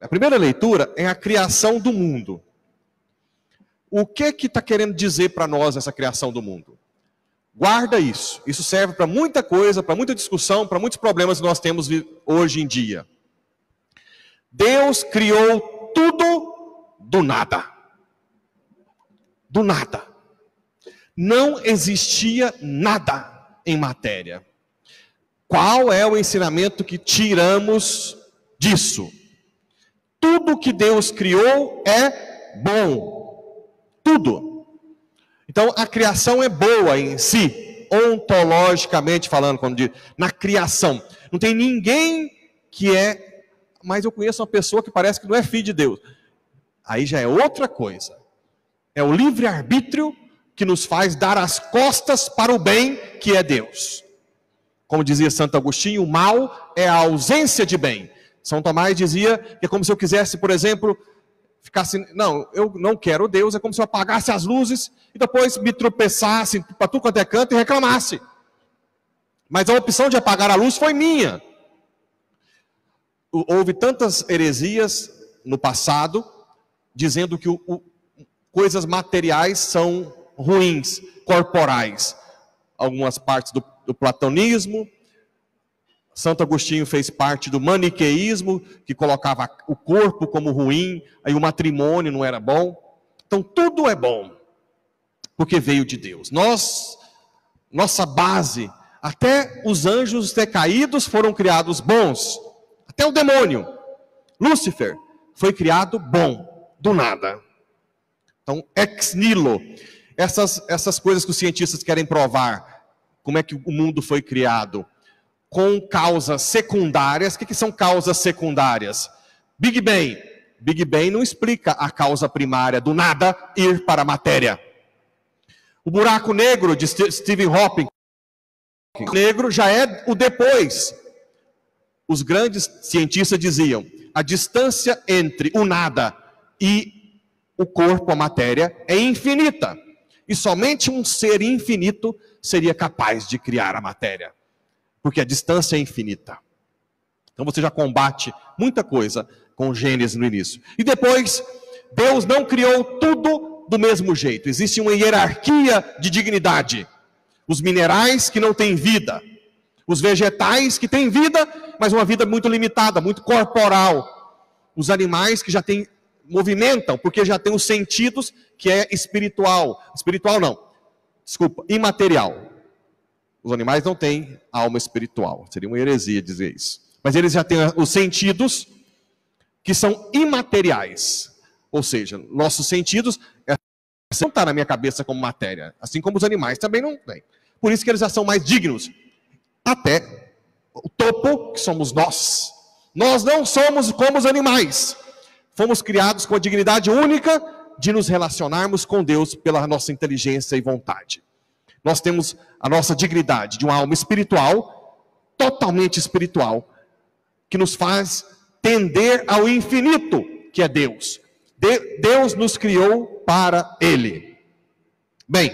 A primeira leitura é a criação do mundo. O que está querendo dizer para nós essa criação do mundo? Guarda isso. Isso serve para muita coisa, para muita discussão, para muitos problemas que nós temos hoje em dia. Deus criou tudo do nada. Do nada. Não existia nada em matéria. Qual é o ensinamento que tiramos disso? Tudo que Deus criou é bom. Tudo. Então, a criação é boa em si, ontologicamente falando, quando diz, na criação. Não tem ninguém que é, mas eu conheço uma pessoa que parece que não é filho de Deus. Aí já é outra coisa. É o livre-arbítrio que nos faz dar as costas para o bem que é Deus. Como dizia Santo Agostinho, o mal é a ausência de bem. São Tomás dizia que é como se eu quisesse, por exemplo, ficasse, não, eu não quero Deus, é como se eu apagasse as luzes e depois me tropeçasse para tudo quanto é canto e reclamasse. Mas a opção de apagar a luz foi minha. Houve tantas heresias no passado, dizendo que coisas materiais são ruins, corporais. Algumas partes do platonismo. Santo Agostinho fez parte do maniqueísmo, que colocava o corpo como ruim, aí o matrimônio não era bom. Então tudo é bom, porque veio de Deus. Nossa base, até os anjos decaídos foram criados bons. Até o demônio, Lúcifer, foi criado bom, do nada. Então, ex nihilo. Essas coisas que os cientistas querem provar, como é que o mundo foi criado, com causas secundárias. O que são causas secundárias? Big Bang. Big Bang não explica a causa primária do nada ir para a matéria. O buraco negro de Stephen Hawking. O negro já é o depois. Os grandes cientistas diziam, a distância entre o nada e o corpo, a matéria, é infinita. E somente um ser infinito seria capaz de criar a matéria. Porque a distância é infinita. Então você já combate muita coisa com Gênesis no início. E depois, Deus não criou tudo do mesmo jeito. Existe uma hierarquia de dignidade. Os minerais que não têm vida. Os vegetais que têm vida, mas uma vida muito limitada, muito corporal. Os animais que já movimentam, porque já têm os sentidos que é espiritual. Espiritual não. Desculpa, imaterial. Os animais não têm alma espiritual. Seria uma heresia dizer isso. Mas eles já têm os sentidos que são imateriais. Ou seja, nossos sentidos não está na minha cabeça como matéria. Assim como os animais também não têm. Por isso que eles já são mais dignos. Até o topo, que somos nós. Nós não somos como os animais. Fomos criados com a dignidade única de nos relacionarmos com Deus pela nossa inteligência e vontade. Nós temos a nossa dignidade de uma alma espiritual, totalmente espiritual, que nos faz tender ao infinito, que é Deus. Deus nos criou para Ele. Bem,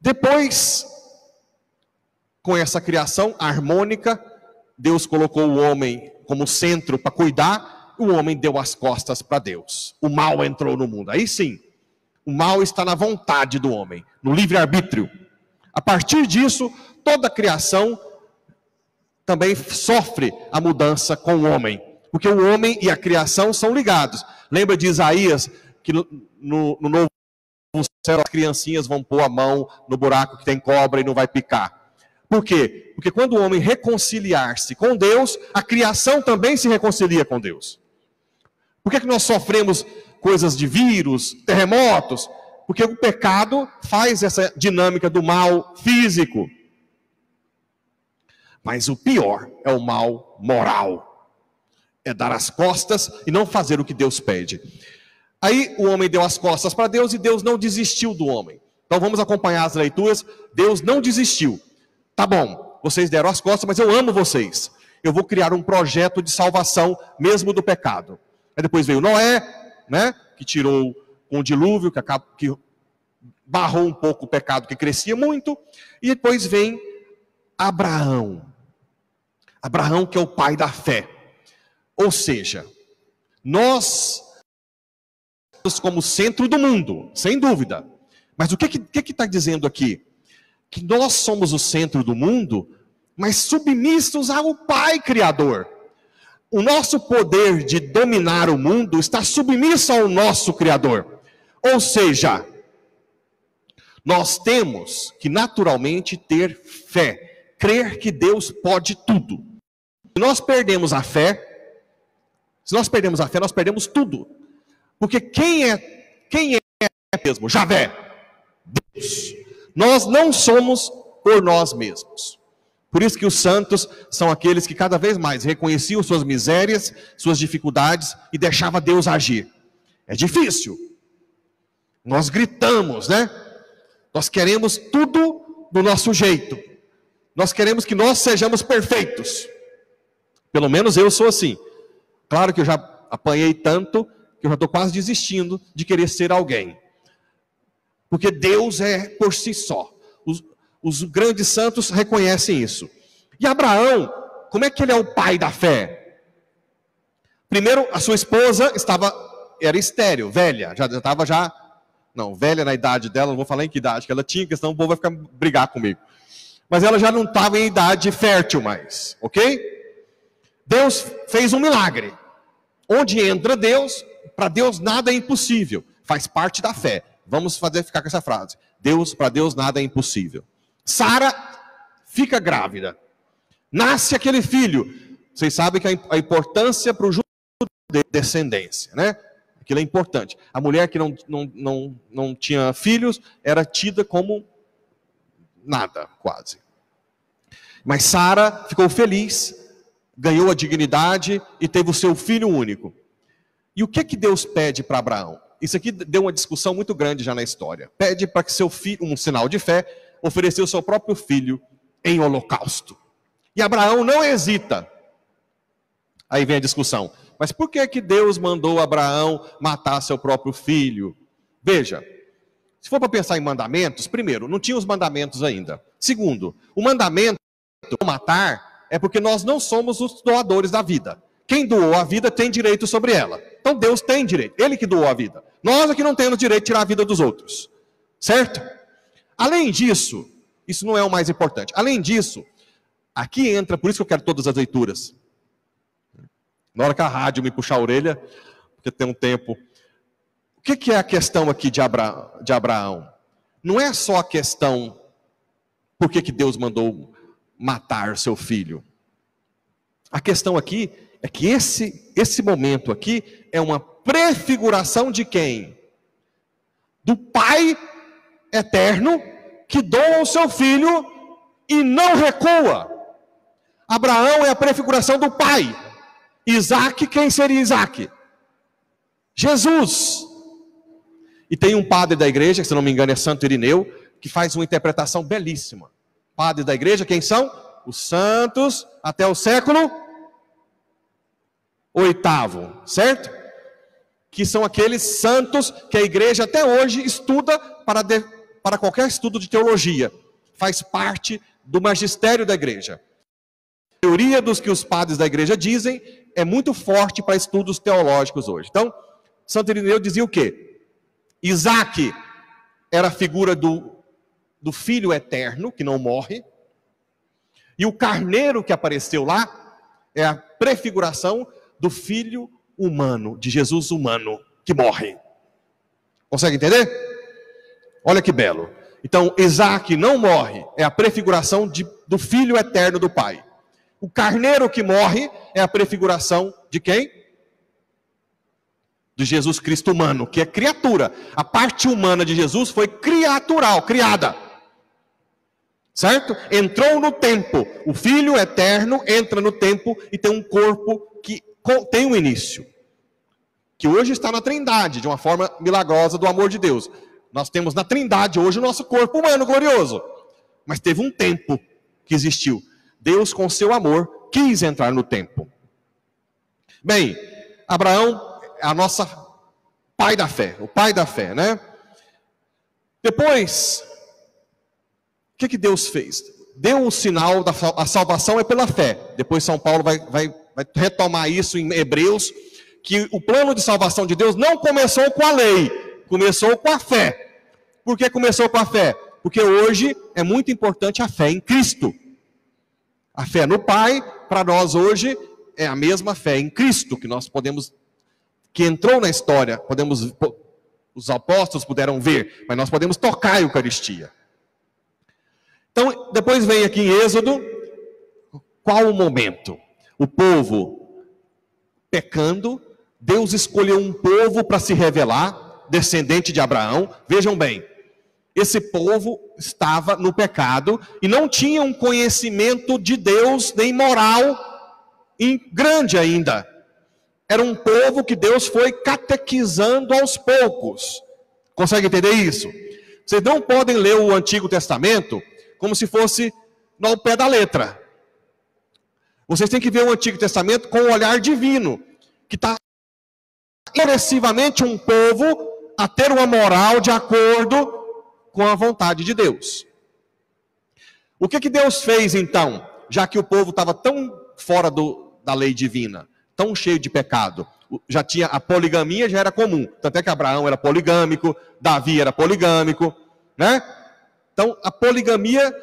depois, com essa criação harmônica, Deus colocou o homem como centro para cuidar, o homem deu as costas para Deus. O mal entrou no mundo. Aí sim, o mal está na vontade do homem, no livre-arbítrio. A partir disso, toda a criação também sofre a mudança com o homem. Porque o homem e a criação são ligados. Lembra de Isaías, que no novo céu as criancinhas vão pôr a mão no buraco que tem cobra e não vai picar. Por quê? Porque quando o homem reconciliar-se com Deus, a criação também se reconcilia com Deus. Por que nós sofremos coisas de vírus, terremotos? Porque o pecado faz essa dinâmica do mal físico. Mas o pior é o mal moral. É dar as costas e não fazer o que Deus pede. Aí o homem deu as costas para Deus e Deus não desistiu do homem. Então vamos acompanhar as leituras. Deus não desistiu. Tá bom, vocês deram as costas, mas eu amo vocês. Eu vou criar um projeto de salvação mesmo do pecado. Aí depois veio Noé, né, que tirou com o dilúvio, que barrou um pouco o pecado que crescia muito. E depois vem Abraão. Abraão, que é o pai da fé. Ou seja, Nós somos como centro do mundo, sem dúvida. Mas o que está dizendo aqui? Que nós somos o centro do mundo, mas submissos ao Pai Criador. O nosso poder de dominar o mundo está submisso ao nosso Criador. Ou seja, nós temos que naturalmente ter fé, crer que Deus pode tudo. Se nós perdemos a fé, nós perdemos tudo. Porque quem é mesmo? Javé, Deus. Nós não somos por nós mesmos. Por isso que os santos são aqueles que cada vez mais reconheciam suas misérias, suas dificuldades e deixavam Deus agir. É difícil. Nós gritamos, né? Nós queremos tudo do nosso jeito. Nós queremos que nós sejamos perfeitos. Pelo menos eu sou assim. Claro que eu já apanhei tanto que eu já estou quase desistindo de querer ser alguém. Porque Deus é por si só. Os grandes santos reconhecem isso. E Abraão, como é que ele é o pai da fé? Primeiro, a sua esposa era estéril, velha. Já estava não, velha na idade dela, não vou falar em que idade que ela tinha, porque senão o povo vai ficar brigar comigo. Mas ela já não estava em idade fértil mais, ok? Deus fez um milagre. Onde entra Deus, para Deus nada é impossível. Faz parte da fé. Vamos ficar com essa frase. Para Deus nada é impossível. Sara fica grávida. Nasce aquele filho. Vocês sabem que a importância para o judeu é descendência, né? Aquilo é importante. A mulher que não tinha filhos era tida como nada, quase. Mas Sara ficou feliz, ganhou a dignidade e teve o seu filho único. E o que Deus pede para Abraão? Isso aqui deu uma discussão muito grande já na história. Pede para que seu filho, um sinal de fé, ofereceu o seu próprio filho em holocausto. E Abraão não hesita. Aí vem a discussão. Mas por que Deus mandou Abraão matar seu próprio filho? Veja, se for para pensar em mandamentos, primeiro, não tinha os mandamentos ainda. Segundo, o mandamento de matar é porque nós não somos os doadores da vida. Quem doou a vida tem direito sobre ela. Então Deus tem direito, Ele que doou a vida. Nós é que não temos direito de tirar a vida dos outros. Certo? Além disso, isso não é o mais importante. Além disso, aqui entra, por isso que eu quero todas as leituras. Na hora que a rádio me puxar a orelha, porque tem um tempo. O que é a questão aqui de Abraão? Não é só a questão, por que Deus mandou matar seu filho? A questão aqui é que esse momento aqui é uma prefiguração de quem? Do Pai eterno que doa o seu filho e não recua. Abraão é a prefiguração do Pai. Isaac, quem seria Isaac? Jesus. E tem um padre da igreja, que se não me engano é Santo Irineu, que faz uma interpretação belíssima. Padre da igreja, quem são? Os santos até o século VIII, certo? Que são aqueles santos que a igreja até hoje estuda para qualquer estudo de teologia. Faz parte do magistério da igreja. A teoria dos que os padres da igreja dizem é muito forte para estudos teológicos hoje. Então, Santo Irineu dizia o quê? Isaac era a figura do filho eterno, que não morre. E o carneiro que apareceu lá é a prefiguração do filho humano, de Jesus humano, que morre. Consegue entender? Olha que belo. Então, Isaac não morre, é a prefiguração do filho eterno do Pai. O carneiro que morre é a prefiguração de quem? De Jesus Cristo humano, que é criatura. A parte humana de Jesus foi criatural, criada. Certo? Entrou no tempo. O Filho eterno entra no tempo e tem um corpo que tem um início. Que hoje está na Trindade, de uma forma milagrosa do amor de Deus. Nós temos na Trindade hoje o nosso corpo humano glorioso. Mas teve um tempo que existiu. Deus, com seu amor, quis entrar no tempo. Bem, Abraão é a nossa pai da fé, o pai da fé, né? Depois, o que Deus fez? Deu um sinal, a salvação é pela fé. Depois São Paulo vai retomar isso em Hebreus, que o plano de salvação de Deus não começou com a lei, começou com a fé. Por que começou com a fé? Porque hoje é muito importante a fé em Cristo. A fé no Pai, para nós hoje, é a mesma fé em Cristo, que nós podemos, que entrou na história, os apóstolos puderam ver, mas nós podemos tocar a Eucaristia. Então, depois vem aqui em Êxodo, qual o momento? O povo pecando, Deus escolheu um povo para se revelar, descendente de Abraão. Vejam bem, esse povo estava no pecado e não tinha um conhecimento de Deus, nem moral grande ainda. Era um povo que Deus foi catequizando aos poucos. Consegue entender isso? Vocês não podem ler o Antigo Testamento como se fosse no pé da letra. Vocês têm que ver o Antigo Testamento com um olhar divino, que está progressivamente um povo a ter uma moral de acordo com a vontade de Deus. O que Deus fez então, já que o povo estava tão fora da lei divina, tão cheio de pecado? Já tinha a poligamia, já era comum, tanto é que Abraão era poligâmico, Davi era poligâmico, né? Então a poligamia,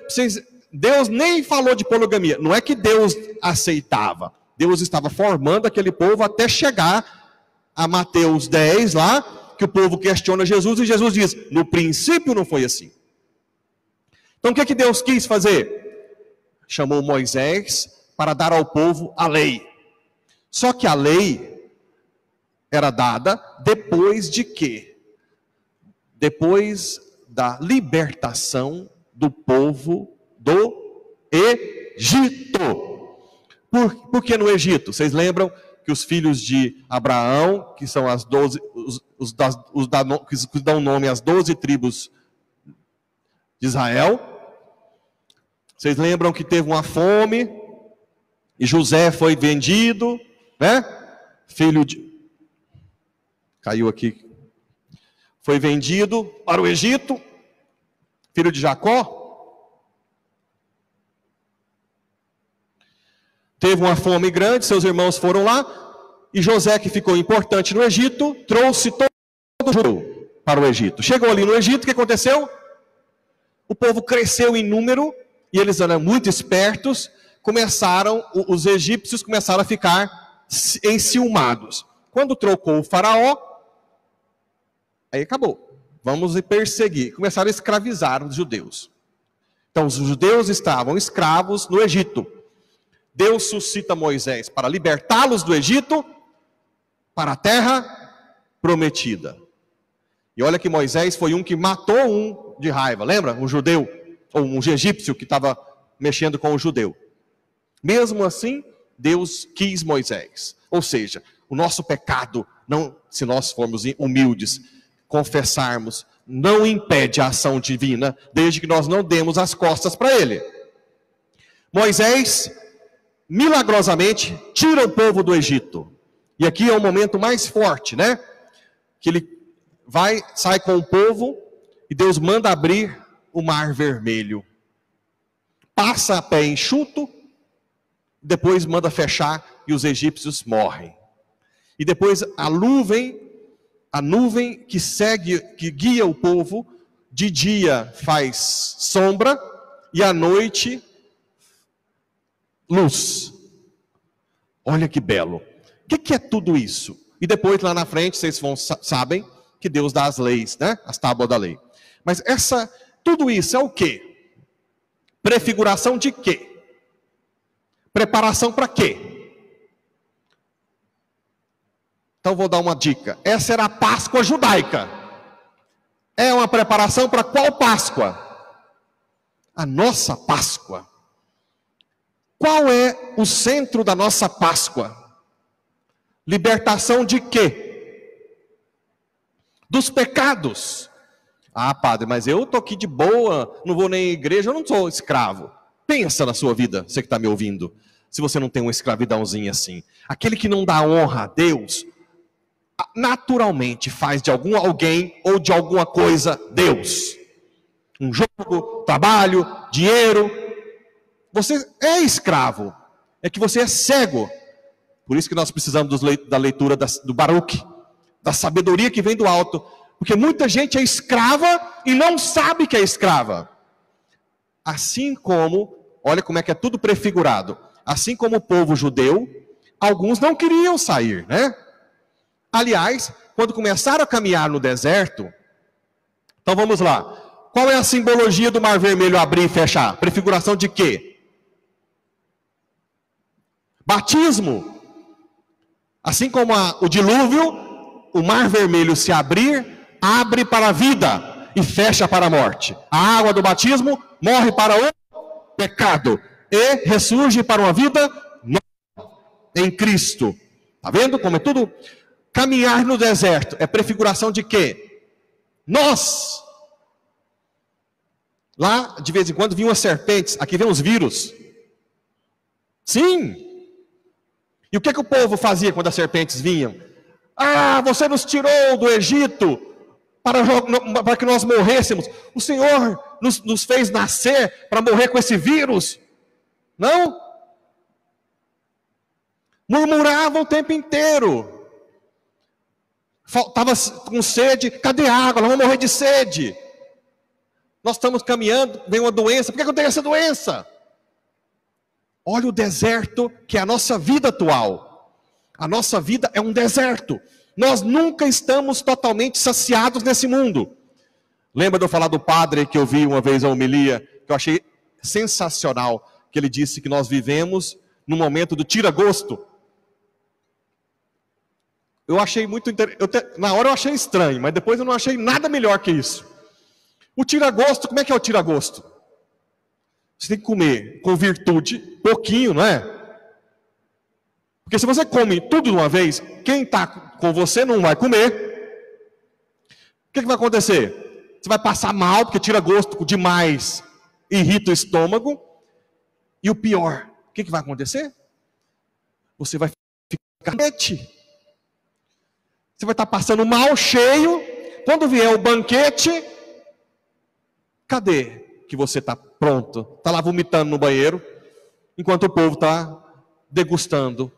Deus nem falou de poligamia, não é que Deus aceitava, Deus estava formando aquele povo até chegar a Mateus 10 lá, que o povo questiona Jesus e Jesus diz, no princípio não foi assim. Então o que Deus quis fazer? Chamou Moisés para dar ao povo a lei. Só que a lei era dada depois de quê? Depois da libertação do povo do Egito. Por que no Egito? Vocês lembram que os filhos de Abraão, que são as 12, que dão nome às 12 tribos de Israel, vocês lembram que teve uma fome, e José foi vendido, né? Filho de... Caiu aqui. Foi vendido para o Egito, filho de Jacó. Teve uma fome grande, seus irmãos foram lá, e José, que ficou importante no Egito, trouxe todo o judeu para o Egito. Chegou ali no Egito, o que aconteceu? O povo cresceu em número, e eles eram muito espertos, os egípcios começaram a ficar enciumados. Quando trocou o faraó, aí acabou. Vamos perseguir. Começaram a escravizar os judeus. Então os judeus estavam escravos no Egito. Deus suscita Moisés para libertá-los do Egito para a terra prometida. E olha que Moisés foi um que matou um de raiva. Lembra? Um judeu, ou um egípcio que estava mexendo com o judeu. Mesmo assim, Deus quis Moisés. Ou seja, o nosso pecado, se nós formos humildes, confessarmos, não impede a ação divina, desde que nós não demos as costas para ele. Moisés milagrosamente tira o povo do Egito. E aqui é o momento mais forte, né? Que ele sai com o povo e Deus manda abrir o mar vermelho. Passa a pé enxuto, depois manda fechar e os egípcios morrem. E depois a nuvem que guia o povo, de dia faz sombra e à noite luz. Olha que belo. O que é tudo isso? E depois lá na frente vocês sabem que Deus dá as leis, né? As tábuas da lei. Mas tudo isso é o quê? Prefiguração de quê? Preparação para quê? Então vou dar uma dica. Essa era a Páscoa judaica. É uma preparação para qual Páscoa? A nossa Páscoa. Qual é o centro da nossa Páscoa? Libertação de quê? Dos pecados. Ah, padre, mas eu estou aqui de boa, não vou nem à igreja, eu não sou escravo. Pensa na sua vida, você que está me ouvindo, se você não tem uma escravidãozinha assim. Aquele que não dá honra a Deus, naturalmente faz de alguém ou de alguma coisa Deus. Um jogo, trabalho, dinheiro. Você é escravo, é que você é cego. Por isso que nós precisamos da leitura do Baruque, da sabedoria que vem do alto. Porque muita gente é escrava e não sabe que é escrava. Assim como, olha como é que é tudo prefigurado. Assim como o povo judeu, alguns não queriam sair, né? Aliás, quando começaram a caminhar no deserto, então vamos lá. Qual é a simbologia do Mar Vermelho abrir e fechar? Prefiguração de quê? Batismo. Assim como o dilúvio, o Mar Vermelho se abrir, abre para a vida e fecha para a morte. A água do batismo morre para o pecado e ressurge para uma vida nova em Cristo. Está vendo como é tudo? Caminhar no deserto é prefiguração de quê? Nós. Lá, de vez em quando, vinham as serpentes. Aqui vem os vírus. Sim. E o que o povo fazia quando as serpentes vinham? Ah, você nos tirou do Egito para que nós morrêssemos. O Senhor nos fez nascer para morrer com esse vírus. Não? Murmuravam o tempo inteiro. Estava com sede. Cadê a água? Nós vamos morrer de sede. Nós estamos caminhando, vem uma doença. Por que eu tenho essa doença? Olha o deserto que é a nossa vida atual. A nossa vida é um deserto. Nós nunca estamos totalmente saciados nesse mundo. Lembra de eu falar do padre que eu vi uma vez a homilia, que eu achei sensacional, que ele disse que nós vivemos no momento do tira-gosto. Eu achei muito interessante. Na hora eu achei estranho, mas depois eu não achei nada melhor que isso. O tira-gosto, como é que é o tira-gosto? Você tem que comer com virtude, pouquinho, não é? Porque se você come tudo de uma vez, quem está com você não vai comer. O que vai acontecer? Você vai passar mal, porque tira gosto demais, irrita o estômago. E o pior, o que vai acontecer? Você vai ficar doente. Você vai estar passando mal, cheio. Quando vier o banquete, cadê que você está pronto? Está lá vomitando no banheiro, enquanto o povo está degustando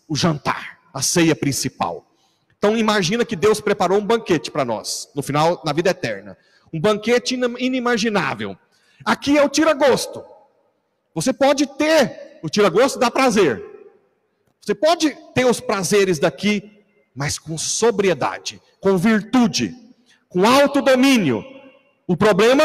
o jantar, a ceia principal. Então imagina que Deus preparou um banquete para nós, no final, na vida eterna. Um banquete inimaginável. Aqui é o tira-gosto. Você pode ter o tira-gosto, dá prazer. Você pode ter os prazeres daqui, mas com sobriedade, com virtude, com autodomínio. O problema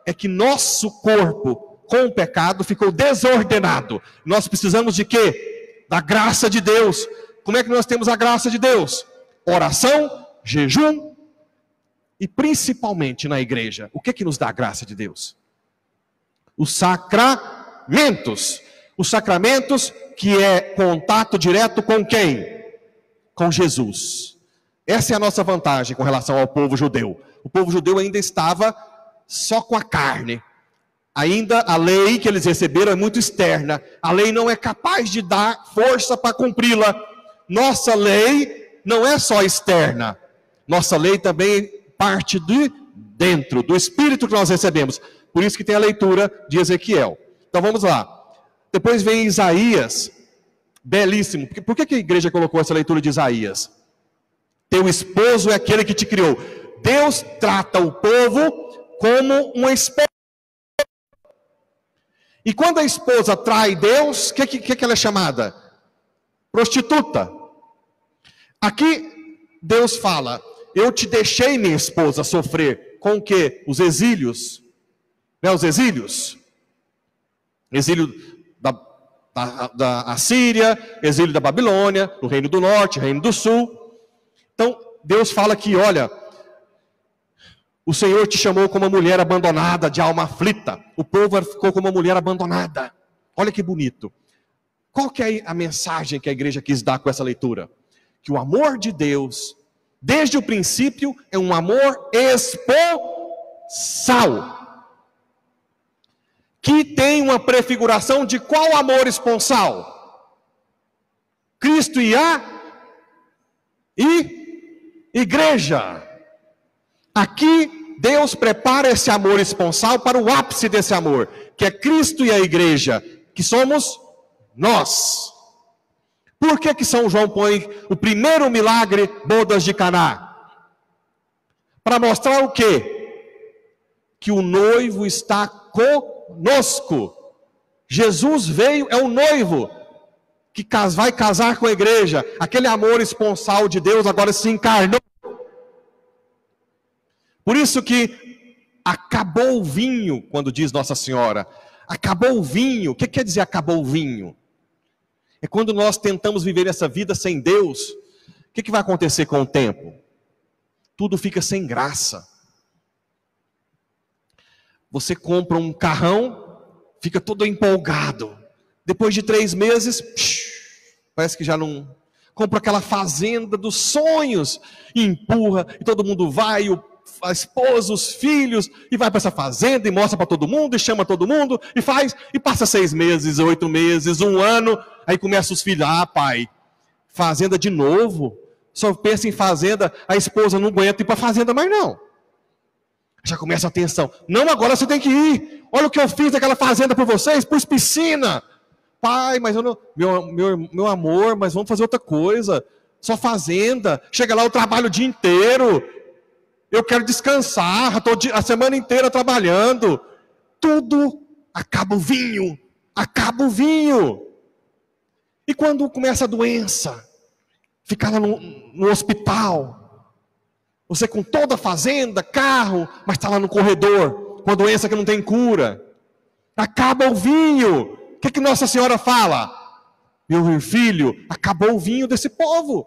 é que nosso corpo, com o pecado, ficou desordenado. Nós precisamos de quê? Da graça de Deus. Como é que nós temos a graça de Deus? Oração, jejum e principalmente na igreja. O que que nos dá a graça de Deus? Os sacramentos. Os sacramentos que é contato direto com quem? Com Jesus. Essa é a nossa vantagem com relação ao povo judeu. O povo judeu ainda estava só com a carne. Ainda a lei que eles receberam é muito externa. A lei não é capaz de dar força para cumpri-la. Nossa lei não é só externa. Nossa lei também parte de dentro, do Espírito que nós recebemos. Por isso que tem a leitura de Ezequiel. Então vamos lá. Depois vem Isaías, belíssimo. Por que a igreja colocou essa leitura de Isaías? Teu esposo é aquele que te criou. Deus trata o povo como uma esposa. E quando a esposa trai Deus, o que ela é chamada? Prostituta. Aqui Deus fala, eu te deixei minha esposa sofrer com o quê? Os exílios. Né, os exílios. Exílio da Assíria, exílio da Babilônia, do Reino do Norte, Reino do Sul. Então Deus fala aqui, olha, o Senhor te chamou como uma mulher abandonada, de alma aflita. O povo ficou como uma mulher abandonada. Olha que bonito. Qual que é a mensagem que a igreja quis dar com essa leitura? Que o amor de Deus, desde o princípio, é um amor esponsal. Que tem uma prefiguração de qual amor esponsal? Cristo e a igreja. Aqui, Deus prepara esse amor esponsal para o ápice desse amor, que é Cristo e a igreja, que somos nós. Por que São João põe o primeiro milagre, bodas de Caná? Para mostrar o quê? Que o noivo está conosco. Jesus veio, é o noivo que vai casar com a igreja. Aquele amor esponsal de Deus agora se encarnou. Por isso que acabou o vinho, quando diz Nossa Senhora. Acabou o vinho. O que quer dizer acabou o vinho? É quando nós tentamos viver essa vida sem Deus. O que vai acontecer com o tempo? Tudo fica sem graça. Você compra um carrão, fica todo empolgado. Depois de 3 meses, parece que já não... Compra aquela fazenda dos sonhos, e empurra, e todo mundo vai, a esposa, os filhos, e vai para essa fazenda, e mostra para todo mundo, e chama todo mundo, e faz, e passa 6 meses, 8 meses, 1 ano, aí começa os filhos, pai, fazenda de novo, só pensa em fazenda, a esposa não aguenta ir para a fazenda mais não. Já começa a tensão. Não, agora você tem que ir. Olha o que eu fiz daquela fazenda por vocês, pus piscina. Pai, mas eu não... Meu amor, mas vamos fazer outra coisa. Só fazenda. Chega lá, eu trabalho o dia inteiro. Eu quero descansar. Estou a semana inteira trabalhando. Tudo acaba o vinho. Acaba o vinho. E quando começa a doença, ficar lá no hospital... Você com toda a fazenda, carro, mas está lá no corredor, com a doença que não tem cura. Acaba o vinho. O que Nossa Senhora fala? Meu filho, acabou o vinho desse povo.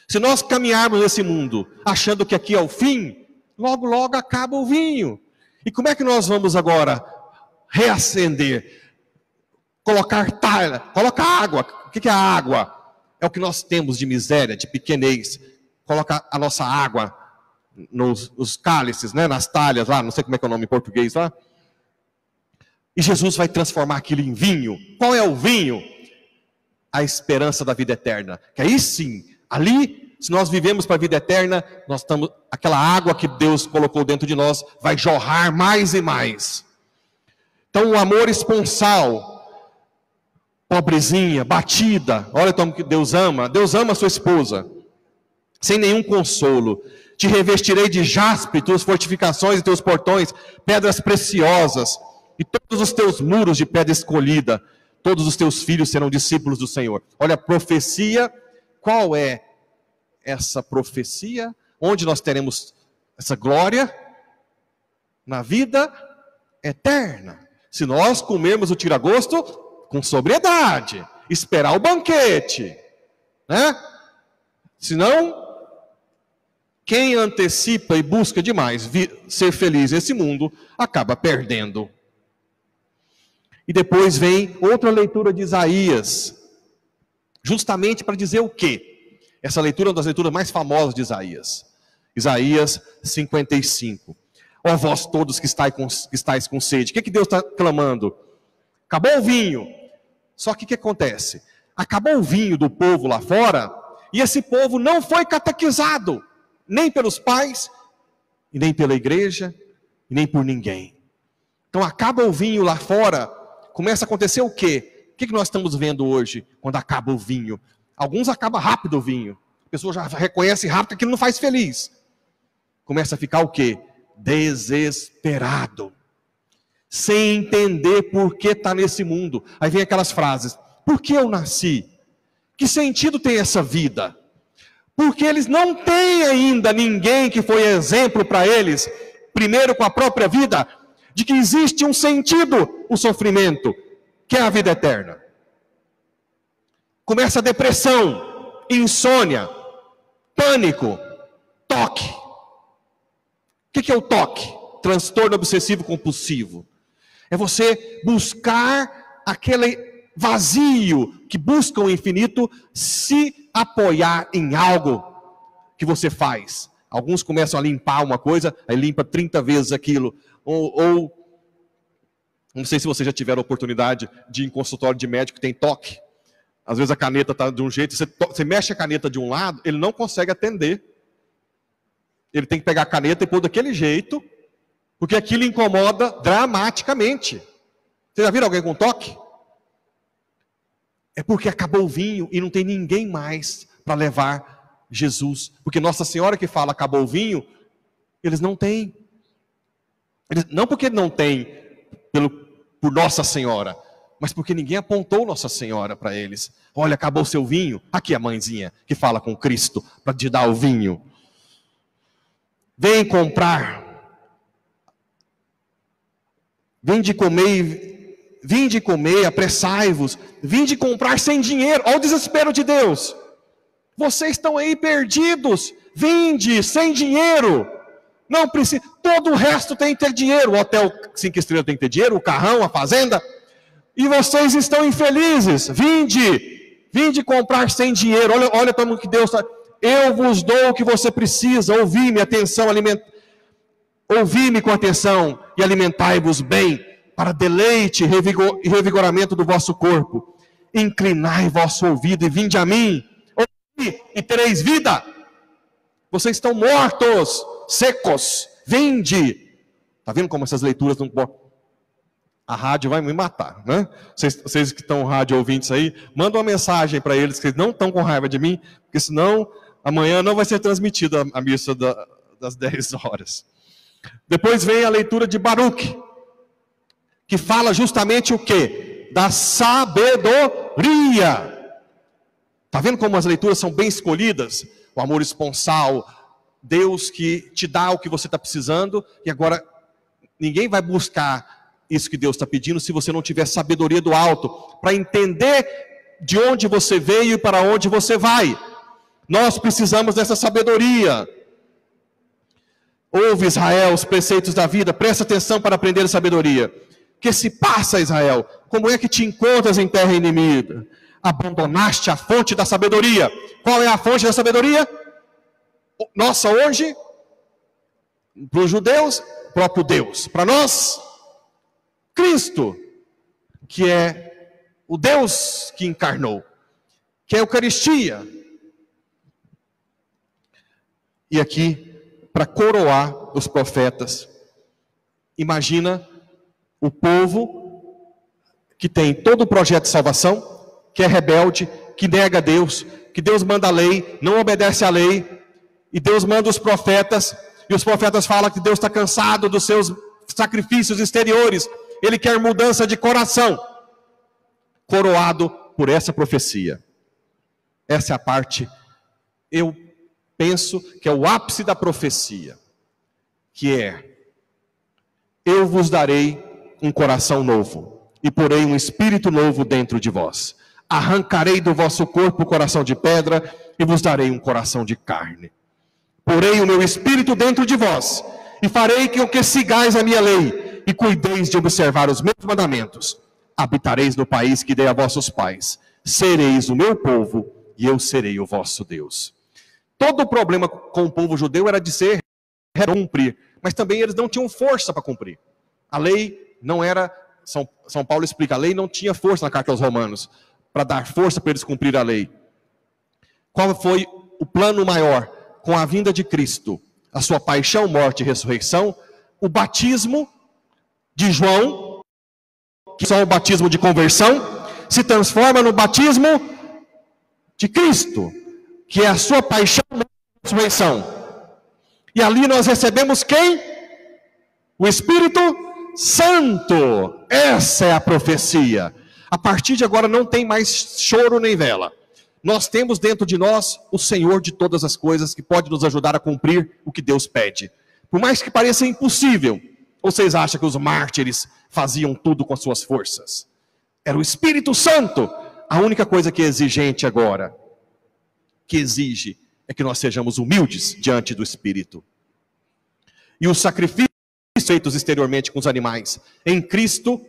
Se nós caminharmos nesse mundo, achando que aqui é o fim, logo, logo acaba o vinho. E como é que nós vamos agora reacender? Colocar talha, coloca água. O que é a água? É o que nós temos de miséria, de pequenez. Coloca a nossa água nos cálices, né, nas talhas lá, não sei como é que é o nome em português lá. E Jesus vai transformar aquilo em vinho. Qual é o vinho? A esperança da vida eterna. Que aí sim, ali, se nós vivemos para a vida eterna, nós estamos, aquela água que Deus colocou dentro de nós vai jorrar mais e mais. Então o amor esponsal, pobrezinha, batida, olha como que Deus ama a sua esposa. Sem nenhum consolo, te revestirei de jaspe, tuas fortificações e teus portões, pedras preciosas, e todos os teus muros de pedra escolhida, todos os teus filhos serão discípulos do Senhor. Olha a profecia, qual é essa profecia? Onde nós teremos essa glória? Na vida eterna. Se nós comermos o tira-gosto com sobriedade, esperar o banquete, né? Senão... Quem antecipa e busca demais ser feliz nesse mundo, acaba perdendo. E depois vem outra leitura de Isaías, justamente para dizer o quê? Essa leitura é uma das leituras mais famosas de Isaías. Isaías 55. Ó vós todos que estáis com sede. O que Deus está clamando? Acabou o vinho. Só que o que acontece? Acabou o vinho do povo lá fora, e esse povo não foi catequizado. Nem pelos pais, e nem pela igreja, e nem por ninguém. Então acaba o vinho lá fora, começa a acontecer o quê? O que nós estamos vendo hoje, quando acaba o vinho? Alguns acaba rápido o vinho. A pessoa já reconhece rápido que aquilo não faz feliz. Começa a ficar o quê? Desesperado. Sem entender por que está nesse mundo. Aí vem aquelas frases, por que eu nasci? Que sentido tem essa vida? Porque eles não têm ainda ninguém que foi exemplo para eles, primeiro com a própria vida, de que existe um sentido, o sofrimento, que é a vida eterna. Começa a depressão, insônia, pânico, toque. O que é o toque? Transtorno obsessivo compulsivo. É você buscar aquele vazio que busca o infinito, se apoiar em algo que você faz. Alguns começam a limpar uma coisa, aí limpa 30 vezes aquilo. Ou não sei se vocês já tiveram a oportunidade de ir em consultório de médico que tem toque. Às vezes a caneta está de um jeito, você mexe a caneta de um lado, ele não consegue atender. Ele tem que pegar a caneta e pôr daquele jeito, porque aquilo incomoda dramaticamente. Vocês já viram alguém com toque? É porque acabou o vinho e não tem ninguém mais para levar Jesus. Porque Nossa Senhora que fala acabou o vinho, eles não têm. Não porque não tem por Nossa Senhora, mas porque ninguém apontou Nossa Senhora para eles. Olha, acabou o seu vinho. Aqui a mãezinha que fala com Cristo para te dar o vinho. Vem comprar. Vinde comer, apressai-vos. Vinde comprar sem dinheiro. Olha o desespero de Deus. Vocês estão aí perdidos. Vinde sem dinheiro. Não precisa. Todo o resto tem que ter dinheiro. O hotel 5 estrelas tem que ter dinheiro. O carrão, a fazenda. E vocês estão infelizes. Vinde comprar sem dinheiro. Olha para o que Deus está. Eu vos dou o que você precisa. Ouvi-me, atenção, ouvi-me com atenção e alimentai-vos bem, para deleite e revigoramento do vosso corpo. Inclinai vosso ouvido e vinde a mim, ouvi, e tereis vida. Vocês estão mortos, secos, vinde. Está vendo como essas leituras não... A rádio vai me matar, né? Vocês que estão rádio ouvintes aí, mandam uma mensagem para eles que eles não estão com raiva de mim, porque senão amanhã não vai ser transmitida a missa das 10 horas. Depois vem a leitura de Baruque, que fala justamente o quê? Da sabedoria. Está vendo como as leituras são bem escolhidas? O amor esponsal, Deus que te dá o que você está precisando, e agora ninguém vai buscar isso que Deus está pedindo se você não tiver sabedoria do alto, para entender de onde você veio e para onde você vai. Nós precisamos dessa sabedoria. Ouve, Israel, os preceitos da vida, presta atenção para aprender a sabedoria. Que se passa, Israel? Como é que te encontras em terra inimiga? Abandonaste a fonte da sabedoria. Qual é a fonte da sabedoria? Nossa, hoje, para os judeus, próprio Deus. Para nós, Cristo, que é o Deus que encarnou, que é a Eucaristia. E aqui, para coroar os profetas, imagina o povo que tem todo o projeto de salvação, que é rebelde, que nega Deus, que Deus manda a lei, não obedece à lei, e Deus manda os profetas, e os profetas falam que Deus está cansado dos seus sacrifícios exteriores, Ele quer mudança de coração, coroado por essa profecia. Essa é a parte, eu penso que é o ápice da profecia, que é: eu vos darei um coração novo, e porei um espírito novo dentro de vós. Arrancarei do vosso corpo o coração de pedra, e vos darei um coração de carne. Porei o meu espírito dentro de vós, e farei que sigais a minha lei, e cuideis de observar os meus mandamentos. Habitareis no país que dei a vossos pais. Sereis o meu povo, e eu serei o vosso Deus. Todo o problema com o povo judeu era de ser cumprir, mas também eles não tinham força para cumprir. A lei não era, São Paulo explica, a lei não tinha força na carta aos Romanos, para dar força para eles cumprir a lei. Qual foi o plano maior? Com a vinda de Cristo, a sua paixão, morte e ressurreição, o batismo de João, que é só o batismo de conversão, se transforma no batismo de Cristo, que é a sua paixão e ressurreição. E ali nós recebemos quem? O Espírito Santo. Essa é a profecia. A partir de agora não tem mais choro nem vela. Nós temos dentro de nós o Senhor de todas as coisas, que pode nos ajudar a cumprir o que Deus pede. Por mais que pareça impossível, ou vocês acham que os mártires faziam tudo com as suas forças? Era o Espírito Santo. A única coisa que é exigente agora, que exige, é que nós sejamos humildes diante do Espírito. E os sacrifícios feitos exteriormente com os animais, em Cristo,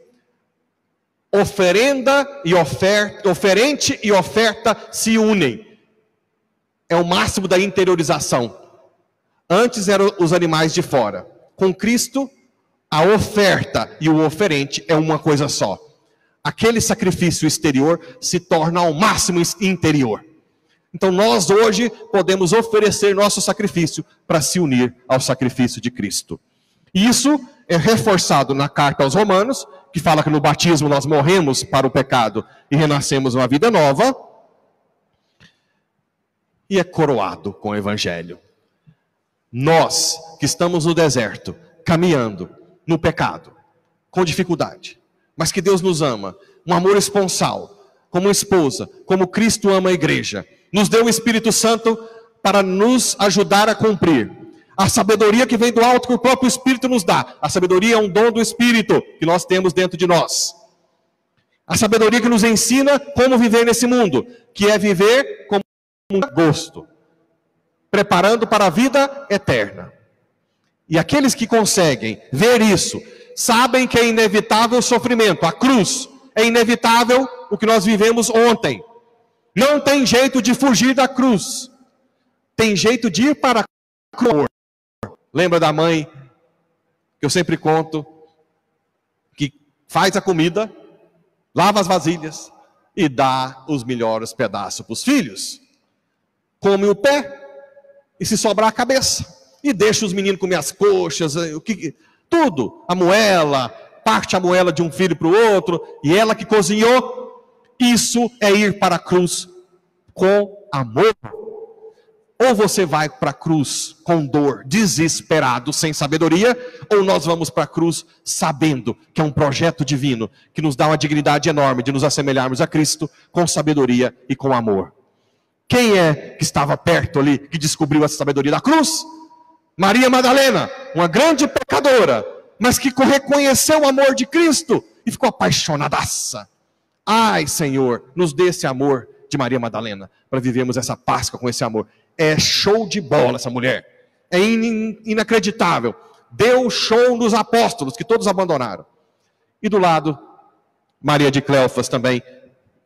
oferente e oferta se unem. É o máximo da interiorização. Antes eram os animais de fora. Com Cristo, a oferta e o oferente é uma coisa só. Aquele sacrifício exterior se torna ao máximo interior. Então nós hoje podemos oferecer nosso sacrifício para se unir ao sacrifício de Cristo. E isso é reforçado na carta aos Romanos, que fala que no batismo nós morremos para o pecado e renascemos uma vida nova, e é coroado com o Evangelho. Nós que estamos no deserto, caminhando no pecado, com dificuldade, mas que Deus nos ama, um amor esponsal, como esposa, como Cristo ama a igreja, nos deu o Espírito Santo para nos ajudar a cumprir. A sabedoria que vem do alto, que o próprio Espírito nos dá. A sabedoria é um dom do Espírito que nós temos dentro de nós. A sabedoria que nos ensina como viver nesse mundo, que é viver como um gosto, preparando para a vida eterna. E aqueles que conseguem ver isso, sabem que é inevitável o sofrimento, a cruz, é inevitável o que nós vivemos ontem. Não tem jeito de fugir da cruz. Tem jeito de ir para a cruz. Lembra da mãe, que eu sempre conto, que faz a comida, lava as vasilhas e dá os melhores pedaços para os filhos. Come o pé e se sobrar a cabeça. E deixa os meninos comer as coxas, tudo. A moela, parte a moela de um filho para o outro, e ela que cozinhou. Isso é ir para a cruz com amor. Ou você vai para a cruz com dor, desesperado, sem sabedoria, ou nós vamos para a cruz sabendo que é um projeto divino, que nos dá uma dignidade enorme de nos assemelharmos a Cristo com sabedoria e com amor. Quem é que estava perto ali, que descobriu essa sabedoria da cruz? Maria Madalena, uma grande pecadora, mas que reconheceu o amor de Cristo e ficou apaixonadaça. Ai, Senhor, nos dê esse amor de Maria Madalena, para vivermos essa Páscoa com esse amor. É show de bola essa mulher. É inacreditável. Deu show nos apóstolos, que todos abandonaram. E do lado, Maria de Cleofas também,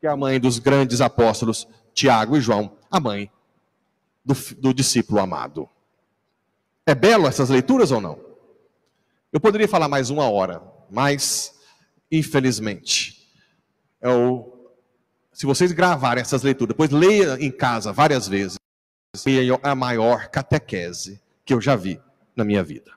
que é a mãe dos grandes apóstolos, Tiago e João, a mãe do discípulo amado. É belo essas leituras ou não? Eu poderia falar mais 1 hora, mas, infelizmente, se vocês gravarem essas leituras, depois leia em casa várias vezes, é a maior catequese que eu já vi na minha vida.